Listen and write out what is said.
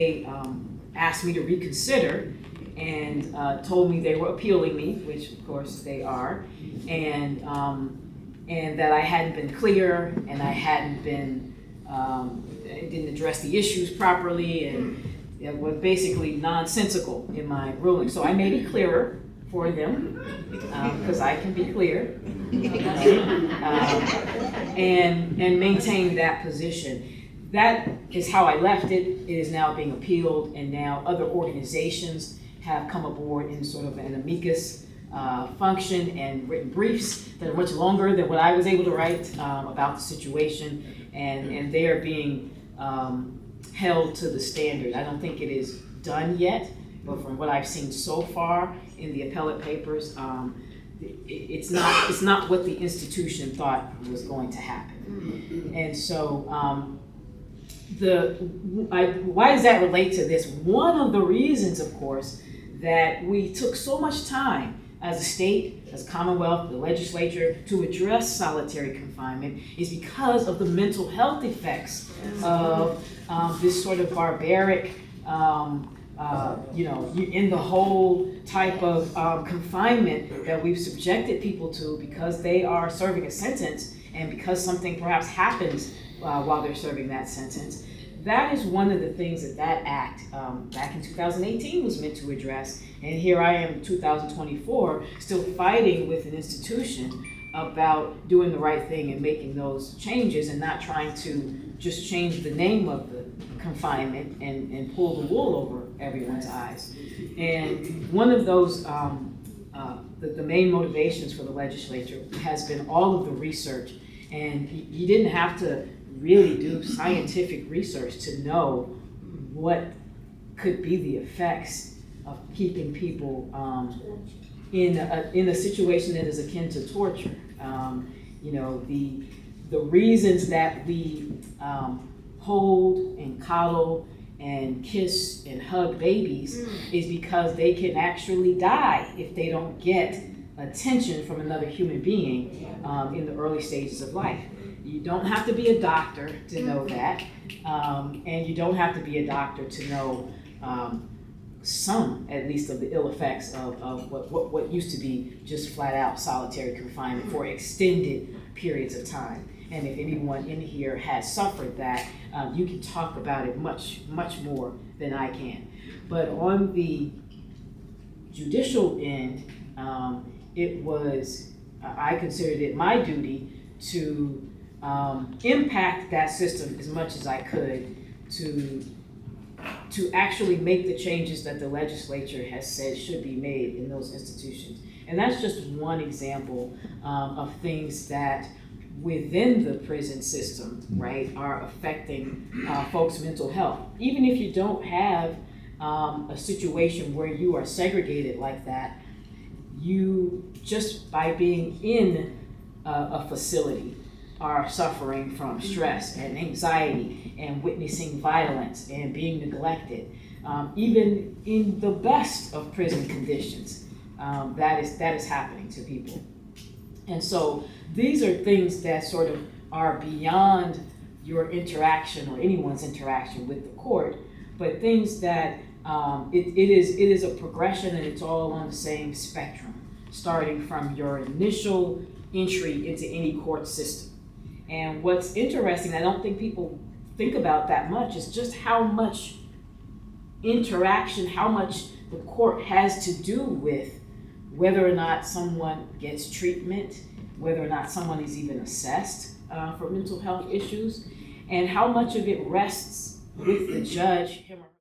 They asked me to reconsider and told me they were appealing me, which of course they are, and that I hadn't been clear and I hadn't been, didn't address the issues properly, and it was basically nonsensical in my ruling. So I made it clearer for them, because I can be clear, and maintain that position. That is how I left it. It is now being appealed, and now other organizations have come aboard in sort of an amicus function and written briefs that are much longer than what I was able to write about the situation, and they are being held to the standard. I don't think it is done yet, but from what I've seen so far in the appellate papers, it's not what the institution thought was going to happen. And so why does that relate to this? One of the reasons, of course, that we took so much time as a state, as Commonwealth, the legislature, to address solitary confinement is because of the mental health effects of this sort of barbaric, in the whole type of confinement that we've subjected people to because they are serving a sentence and because something perhaps happens while they're serving that sentence. That is one of the things that act back in 2018 was meant to address. And here I am in 2024 still fighting with an institution about doing the right thing and making those changes and not trying to just change the name of the confinement and pull the wool over everyone's eyes. And one of those, the main motivations for the legislature has been all of the research. And you didn't have to really do scientific research to know what could be the effects of keeping people in a situation that is akin to torture. The reasons that we hold and coddle and kiss and hug babies is because they can actually die if they don't get attention from another human being in the early stages of life. You don't have to be a doctor to know that, and you don't have to be a doctor to know some, at least, of the ill effects of what used to be just flat out solitary confinement for extended periods of time. And if anyone in here has suffered that, you can talk about it much, much more than I can. But on the judicial end, I considered it my duty to impact that system as much as I could to actually make the changes that the legislature has said should be made in those institutions. And that's just one example of things that within the prison system, right, are affecting folks' mental health. Even if you don't have a situation where you are segregated like that, you just by being in a facility are suffering from stress and anxiety and witnessing violence and being neglected. Even in the best of prison conditions, that is happening to people. And so these are things that sort of are beyond your interaction or anyone's interaction with the court, but things that it is a progression, and it's all on the same spectrum, starting from your initial entry into any court system. And what's interesting, I don't think people think about that much, is just how much interaction, how much the court has to do with whether or not someone gets treatment, whether or not someone is even assessed for mental health issues, and how much of it rests with the judge, him or